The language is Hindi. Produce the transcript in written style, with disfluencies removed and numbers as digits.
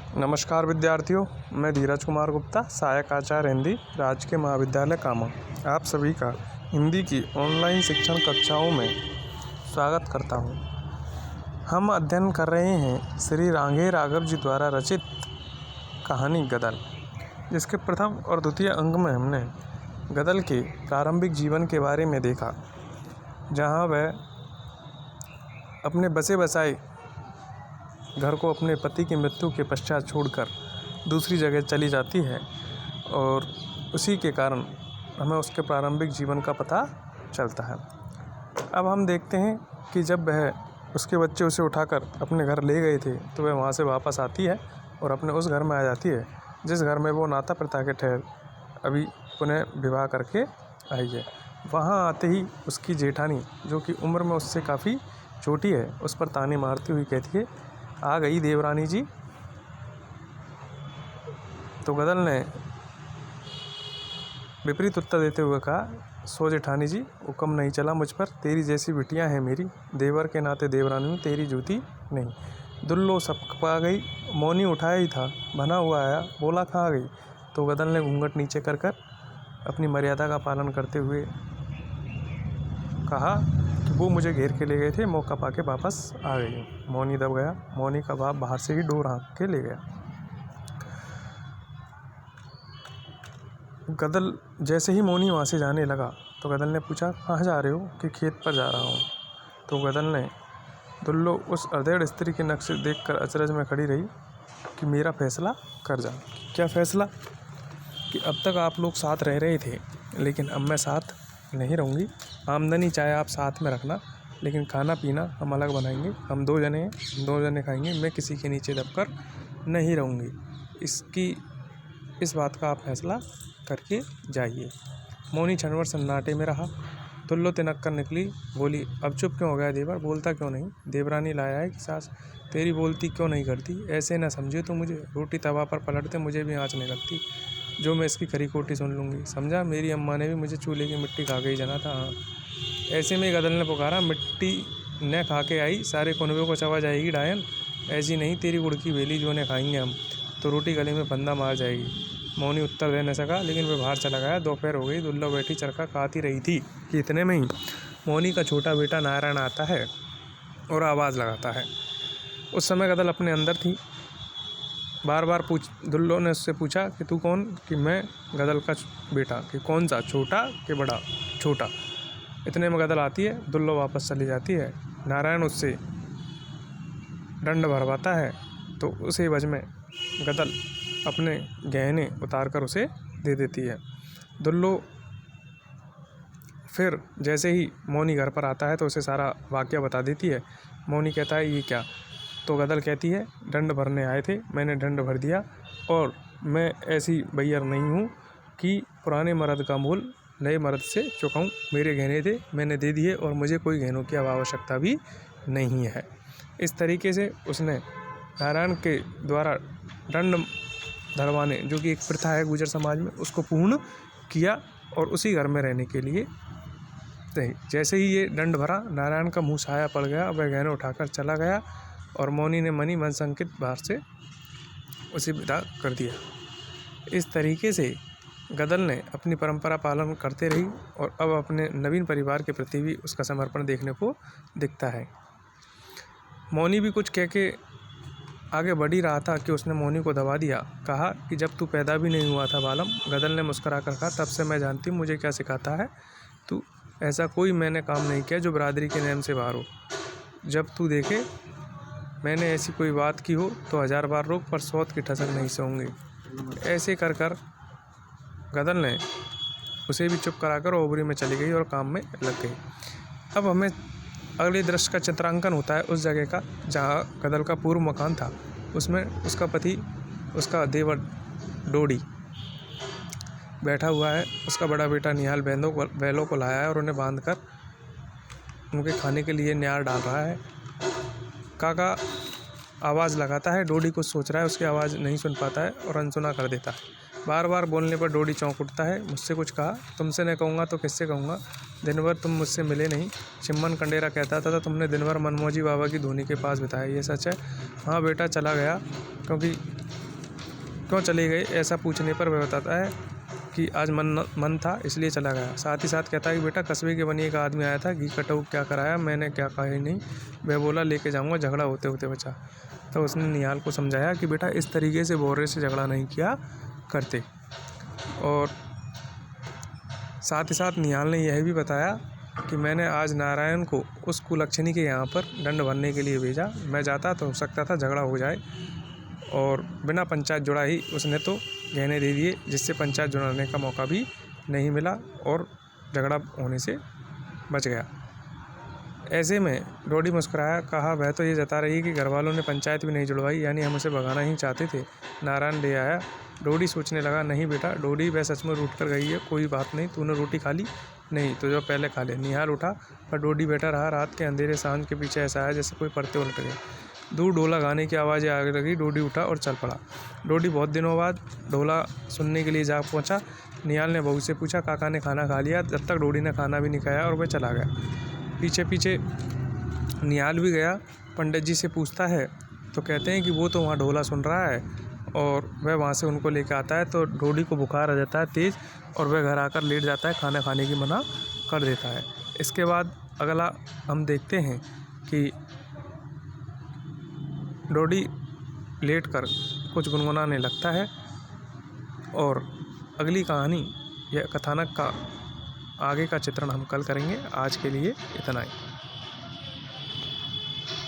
नमस्कार विद्यार्थियों, मैं धीरज कुमार गुप्ता, सहायक आचार्य हिंदी, राजकीय महाविद्यालय कामा। आप सभी का हिंदी की ऑनलाइन शिक्षण कक्षाओं में स्वागत करता हूं। हम अध्ययन कर रहे हैं श्री रांघे राघव जी द्वारा रचित कहानी गदल, जिसके प्रथम और द्वितीय अंक में हमने गदल के प्रारंभिक जीवन के बारे में देखा, जहां वह अपने बसे बसाए घर को अपने पति की मृत्यु के पश्चात छोड़कर दूसरी जगह चली जाती है और उसी के कारण हमें उसके प्रारंभिक जीवन का पता चलता है। अब हम देखते हैं कि जब वह उसके बच्चे उसे उठाकर अपने घर ले गए थे तो वह वहाँ से वापस आती है और अपने उस घर में आ जाती है जिस घर में वो नाता प्रथा के ठहर अभी पुनः विवाह करके आई है। वहाँ आते ही उसकी जेठानी, जो कि उम्र में उससे काफ़ी छोटी है, उस पर ताने मारती हुई कहती है, आ गई देवरानी जी। तो गदल ने विपरीत उत्तर देते हुए कहा, सो जेठानी जी, हुक्म नहीं चला मुझ पर, तेरी जैसी बिटियां हैं मेरी, देवर के नाते देवरानी में तेरी जूती नहीं। दुल्लो सब पा गई, मौनी उठाया ही था, बना हुआ आया, बोला कहाँ गई। तो गदल ने घूंघट नीचे कर अपनी मर्यादा का पालन करते हुए कहा कि वो मुझे घेर के ले गए थे, मौका पाके वापस आ गई। मौनी दब गया। मौनी का बाप बाहर से ही डोर हाँक के ले गया। गदल जैसे ही मौनी वहाँ से जाने लगा तो गदल ने पूछा, कहाँ जा रहे हो? कि खेत पर जा रहा हूँ। तो गदल ने दुल्लो उस अधेड़ स्त्री के नक्श देखकर अचरज में खड़ी रही कि मेरा फैसला कर जा। क्या फैसला? कि अब तक आप लोग साथ रह रहे थे, लेकिन अब मैं साथ नहीं रहूँगी। आमदनी चाहे आप साथ में रखना, लेकिन खाना पीना हम अलग बनाएंगे। हम 2 जने हैं, 2 जने खाएंगे। मैं किसी के नीचे दबकर नहीं रहूँगी। इस बात का आप फैसला करके जाइए। मौनी क्षणभर सन्नाटे में रहा। दुल्लो तिनक कर निकली, बोली, अब चुप क्यों हो गया देवर? बोलता क्यों नहीं? देवरानी लाया है कि सास? तेरी बोलती क्यों नहीं करती? ऐसे न समझे तो मुझे, रोटी तवा पर पलटते मुझे भी आँच नहीं लगती, जो मैं इसकी खरी खोटी सुन लूँगी। समझा, मेरी अम्मा ने भी मुझे चूल्हे की मिट्टी खा के ही जना था। हाँ। ऐसे में गदल ने पुकारा, मिट्टी न खा के आई, सारे कुनबे को चबा जाएगी डायन। ऐसी नहीं तेरी गुड़ की बेली, जो ने खाएंगे हम तो रोटी गले में फंदा मार जाएगी। मौनी उत्तर दे न सका, लेकिन वह बाहर चला गया। दोपहर हो गई। दुल्लो बैठी चरखा काती रही थी कि इतने में ही मौनी का छोटा बेटा नारायण आता है और आवाज़ लगाता है। उस समय गदल अपने अंदर थी। बार बार दुल्लो ने उससे पूछा कि तू कौन? कि मैं गदल का बेटा। कि कौन सा, छोटा कि बड़ा? छोटा। इतने में गदल आती है। दुल्लो वापस चली जाती है। नारायण उससे दंड भरवाता है तो उसे एवज में गदल अपने गहने उतार कर उसे दे देती है। दुल्लो फिर जैसे ही मौनी घर पर आता है तो उसे सारा वाक़या बता देती है। मौनी कहता है, ये क्या? तो गदल कहती है, दंड भरने आए थे, मैंने दंड भर दिया, और मैं ऐसी बैयर नहीं हूँ कि पुराने मर्द का मूल नए मर्द से चुकाऊँ। मेरे गहने थे, मैंने दे दिए, और मुझे कोई गहनों की आवश्यकता भी नहीं है। इस तरीके से उसने नारायण के द्वारा दंड धरवाने, जो कि एक प्रथा है गुजर समाज में, उसको पूर्ण किया और उसी घर में रहने के लिए रही। जैसे ही ये दंड भरा, नारायण का मुँह साया पड़ गया, वह गहने उठाकर चला गया और मौनी ने मनी मन संकित बाहर से उसे विदा कर दिया। इस तरीके से गदल ने अपनी परंपरा पालन करते रही और अब अपने नवीन परिवार के प्रति भी उसका समर्पण देखने को दिखता है। मौनी भी कुछ कह के आगे बढ़ ही रहा था कि उसने मौनी को दबा दिया। कहा कि जब तू पैदा भी नहीं हुआ था बालम। गदल ने मुस्कुरा कर कहा, तब से मैं जानती हूँ मुझे क्या सिखाता है तू। ऐसा कोई मैंने काम नहीं किया जो बरादरी के नेम से बाहर हो। जब तू देखे मैंने ऐसी कोई बात की हो तो 1000 बार रोक, पर सौत की ठसक नहीं सहूँगी। ऐसे कर कर गदल ने उसे भी चुप कराकर ओबरी में चली गई और काम में लग गई। अब हमें अगले दृश्य का चित्रांकन होता है उस जगह का जहाँ गदल का पूर्व मकान था। उसमें उसका पति, उसका देवर डोडी बैठा हुआ है। उसका बड़ा बेटा निहाल बैलों को लाया है और उन्हें बांधकर उनके खाने के लिए न्यार डाल रहा है। काका आवाज़ लगाता है, डोडी कुछ सोच रहा है, उसकी आवाज़ नहीं सुन पाता है और अनसुना कर देता है। बार बार बोलने पर डोडी चौंक उठता है। मुझसे कुछ कहा? तुमसे नहीं कहूँगा तो किससे कहूँगा? दिन भर तुम मुझसे मिले नहीं। चिम्मन कंडेरा कहता था तुमने दिन भर मनमोजी बाबा की धूनी के पास बिताया, ये सच है? हाँ बेटा, चला गया, क्योंकि क्यों चले गए, ऐसा पूछने पर वह बताता है कि आज मन था इसलिए चला गया। साथ ही साथ कहता है कि बेटा कस्बे के बनिए का आदमी आया था, घी कटऊ क्या कराया, मैंने क्या कहा ही नहीं। वह बोला लेके जाऊँगा, झगड़ा होते होते बचा। तो उसने निहाल को समझाया कि बेटा इस तरीके से भौरे से झगड़ा नहीं किया करते। और साथ ही साथ निहाल ने यह भी बताया कि मैंने आज नारायण को उस कुलक्षणी के यहाँ पर दंड भरने के लिए भेजा। मैं जाता तो हो सकता था झगड़ा हो जाए, और बिना पंचायत जुड़ा ही उसने तो गहने दे दिए, जिससे पंचायत जुड़ाने का मौका भी नहीं मिला और झगड़ा होने से बच गया। ऐसे में डोडी मुस्कुराया, कहा वह तो ये जता रही है कि घर वालों ने पंचायत भी नहीं जुड़वाई, यानी हम उसे भगाना ही चाहते थे। नारायण ले आया। डोडी सोचने लगा, नहीं बेटा डोडी वह सच में रूठ कर गई है, कोई बात नहीं। तूने रोटी खा ली? नहीं, तो जो पहले खा ले। निहाल उठा पर डोडी बैठा रहा। रात के अंधेरे सांझ के पीछे ऐसा है जैसे कोई पर्दे उलट गए। दूर ढोला गाने की आवाज़ें आगे लगी। डोडी उठा और चल पड़ा। डोडी बहुत दिनों बाद ढोला सुनने के लिए जा पहुंचा। निहाल ने बहू से पूछा, काका ने खाना खा लिया? जब तक डोडी ने खाना भी नहीं खाया और वह चला गया। पीछे पीछे निहाल भी गया। पंडित जी से पूछता है तो कहते हैं कि वो तो वहाँ ढोला सुन रहा है, और वह वहाँ से उनको लेकर आता है। तो डोडी को बुखार आ जाता है तेज़, और वह घर आकर लेट जाता है, खाना खाने की मना कर देता है। इसके बाद अगला हम देखते हैं कि डोडी लेट कर कुछ गुनगुनाने लगता है। और अगली कहानी या कथानक का आगे का चित्रण हम कल करेंगे। आज के लिए इतना ही।